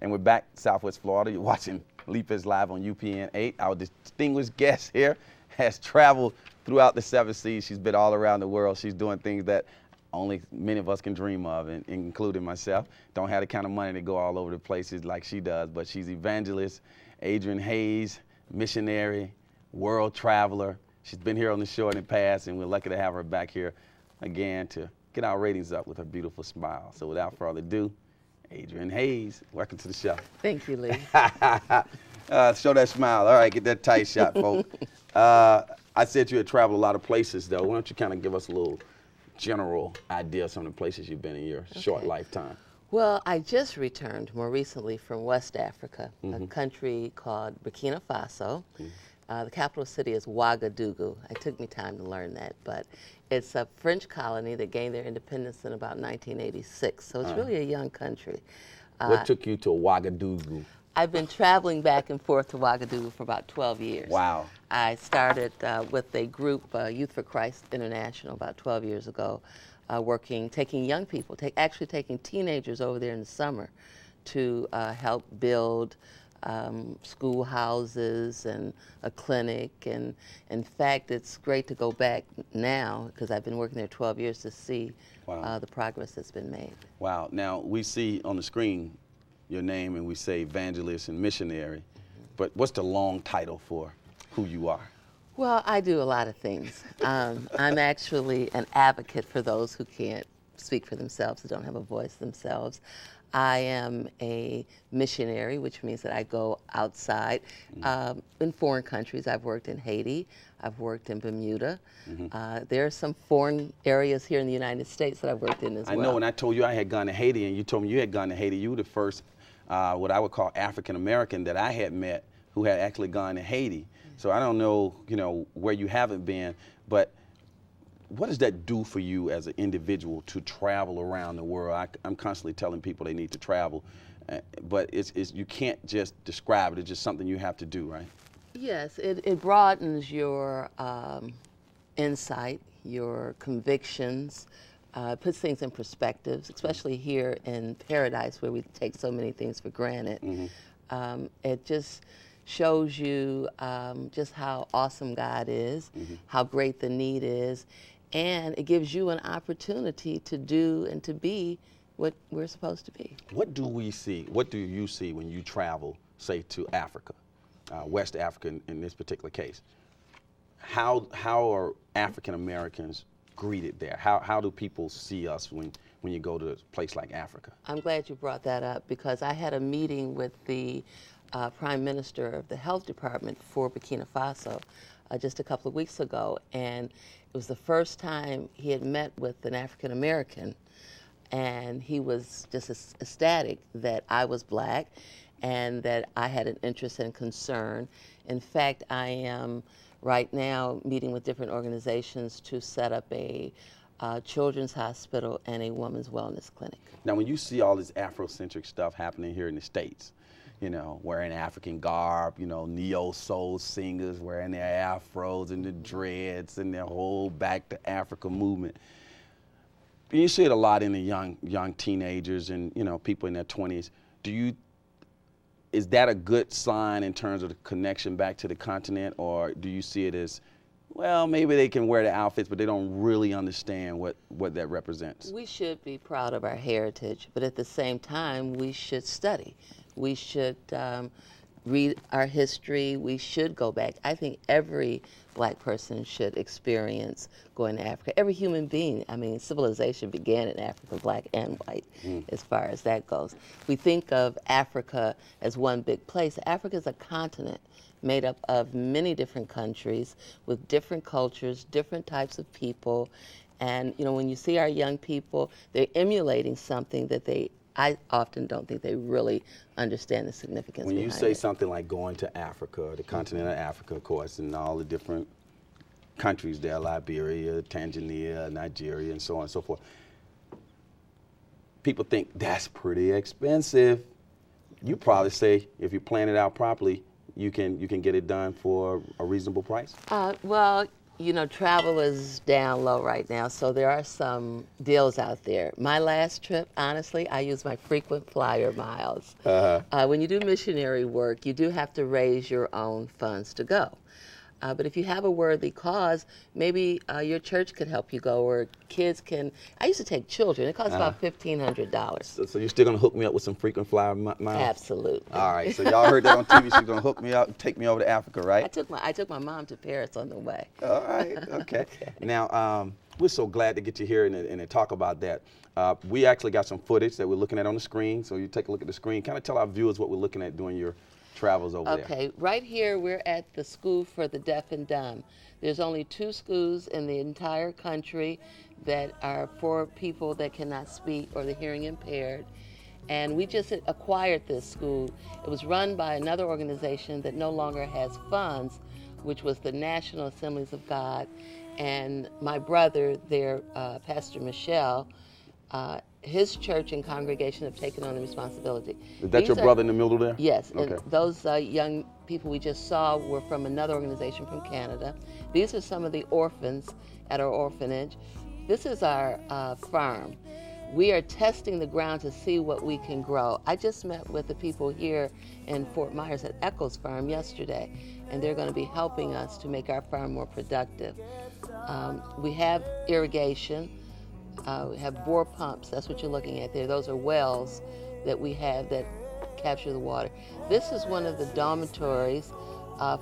And we're back Southwest Florida. You're watching Leapers Live on UPN 8. Our distinguished guest here has traveled throughout the 7 seas. She's been all around the world. She's doing things that only many of us can dream of, and including myself. Don't have the kind of money to go all over the places like she does, but she's evangelist, Adrienne Hayes, missionary, world traveler. She's been here on the show in the past, and we're lucky to have her back here again to get our ratings up with her beautiful smile. So without further ado, Adrienne Hayes, welcome to the show. Thank you, Lee. Show that smile. All right, get that tight shot, folks. I said you had traveled a lot of places, though. Why don't you kind of give us a little general idea of some of the places you've been in your short lifetime? Well, I just returned more recently from West Africa, a country called Burkina Faso. The capital city is Ouagadougou. It took me time to learn that, but it's a French colony that gained their independence in about 1986, so it's really a young country. What took you to Ouagadougou? I've been traveling back and forth to Ouagadougou for about 12 years. Wow. I started with a group, Youth for Christ International, about 12 years ago, taking young people, actually taking teenagers over there in the summer to help build schoolhouses and a clinic. And in fact, it's great to go back now because I've been working there 12 years to see the progress that's been made. Wow. Now, we see on the screen your name and we say evangelist and missionary, but what's the long title for who you are? Well, I do a lot of things. I'm actually an advocate for those who can't speak for themselves, who don't have a voice themselves. I am a missionary, which means that I go outside in foreign countries. I've worked in Haiti. I've worked in Bermuda. There are some foreign areas here in the United States that I've worked in as well. I know when I told you I had gone to Haiti and you told me you had gone to Haiti, you were the first, what I would call African American that I had met who had actually gone to Haiti. So I don't know, where you haven't been, but what does that do for you as an individual to travel around the world? I'm constantly telling people they need to travel, but you can't just describe it. It's just something you have to do, right? Yes, it broadens your insight, your convictions, puts things in perspectives, especially here in Paradise where we take so many things for granted. It just shows you just how awesome God is, how great the need is, and it gives you an opportunity to do and to be what we're supposed to be. What do we see? What do you see when you travel, say, to Africa, West Africa in this particular case? How are African Americans greeted there? How do people see us when you go to a place like Africa? I'm glad you brought that up because I had a meeting with the Prime Minister of the Health Department for Burkina Faso just a couple of weeks ago, and it was the first time he had met with an African American, and he was just ecstatic that I was black and that I had an interest and concern. In fact, I am right now meeting with different organizations to set up a children's hospital and a women's wellness clinic. Now, when you see all this Afrocentric stuff happening here in the States, wearing African garb, neo-soul singers wearing their afros and the dreads and their whole Back to Africa movement. You see it a lot in the young teenagers and, people in their 20s. Is that a good sign in terms of the connection back to the continent, or do you see it as, well, maybe they can wear the outfits, but they don't really understand what that represents? We should be proud of our heritage, but at the same time, we should study. We should read our history. We should go back. I think every black person should experience going to Africa. Every human being. I mean, civilization began in Africa, black and white, as far as that goes. We think of Africa as one big place. Africa is a continent made up of many different countries with different cultures, different types of people. And, when you see our young people, they're emulating something that I often don't think they really understand the significance behind it. When you say something like going to Africa, the continent of Africa, of course, and all the different countries there, Liberia, Tanzania, Nigeria, and so on and so forth, people think that's pretty expensive. You probably say, if you plan it out properly, you can get it done for a reasonable price? Well, You know, travel is down low right now, so there are some deals out there. My last trip, honestly, I used my frequent flyer miles. When you do missionary work, you do have to raise your own funds to go. But if you have a worthy cause, maybe your church could help you go, or kids can. I used to take children. It costs about $1,500. So you're still going to hook me up with some frequent flyer miles? Absolutely. All right, so y'all heard that on TV. She's going to hook me up and take me over to Africa, right? I took my mom to Paris on the way. All right, okay. Now, we're so glad to get you here and talk about that. We actually got some footage that we're looking at on the screen, so you take a look at the screen. Kind of tell our viewers what we're looking at during your travels over there. Okay, right here we're at the School for the Deaf and Dumb. There's only 2 schools in the entire country that are for people that cannot speak or the hearing impaired. And we just acquired this school. It was run by another organization that no longer has funds, which was the National Assemblies of God. And my brother there, Pastor Michelle, his church and congregation have taken on the responsibility. Is that your brother in the middle there? Yes. Okay. And those young people we just saw were from another organization from Canada. These are some of the orphans at our orphanage. This is our farm. We are testing the ground to see what we can grow. I just met with the people here in Fort Myers at Echoes Farm yesterday, and they're going to be helping us to make our farm more productive. We have irrigation. We have bore pumps. That's what you're looking at there. Those are wells that we have that capture the water. This is one of the dormitories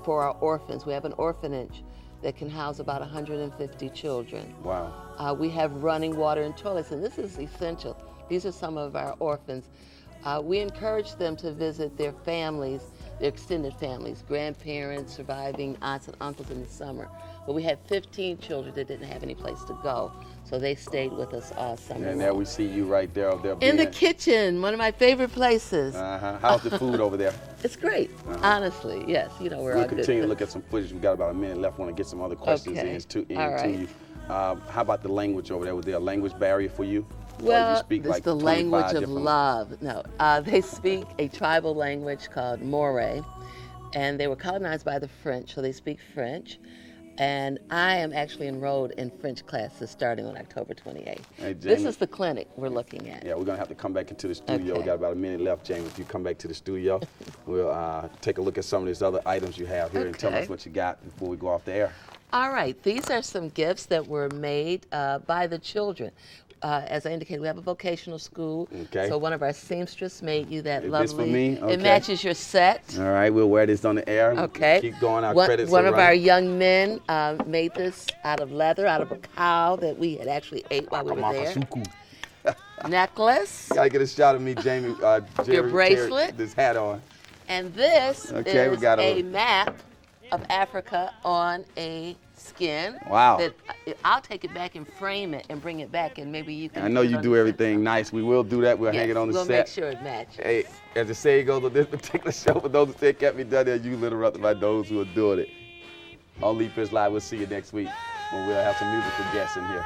for our orphans. We have an orphanage that can house about 150 children. Wow. We have running water and toilets, and this is essential. These are some of our orphans. We encourage them to visit their families, their extended families, grandparents, surviving aunts and uncles in the summer. But we had 15 children that didn't have any place to go, so they stayed with us all summer. And there we see you right there. In the kitchen, one of my favorite places. How's the food over there? It's great, honestly, yes. You know, we'll continue to look at some footage. We've got about a minute left. Want to get some other questions to you. How about the language over there? Was there a language barrier for you? Well, it's the language of love. No, they speak a tribal language called Moray, and they were colonized by the French, so they speak French. And I am actually enrolled in French classes starting on October 28th. Hey, Jamie, this is the clinic we're looking at. Yeah, we're going to have to come back into the studio. Okay. We've got about a minute left, Jamie. If you come back to the studio, we'll take a look at some of these other items you have here and tell us what you got before we go off the air. All right, these are some gifts that were made by the children. As I indicated, we have a vocational school. Okay. So one of our seamstress made you that Is lovely. this for me? Okay. It matches your set. All right, we'll wear this on the air. Okay. Keep going. Our credits One are of running. our young men made this out of leather, out of a cow that we had actually ate while we were there. Necklace. You gotta get a shot of me, Jamie. Your bracelet. This hat on. And this is we got a map of Africa on a skin. Wow. That I'll take it back and frame it and bring it back, and maybe you can. I know you do everything nice. We will do that. We'll hang it on the we'll set. We'll make sure it matches. Hey, as the saying goes on this particular show, for those who can't be done there, you interrupted by those who are doing it. On Leap Is Live, we'll see you next week when we'll have some musical guests in here.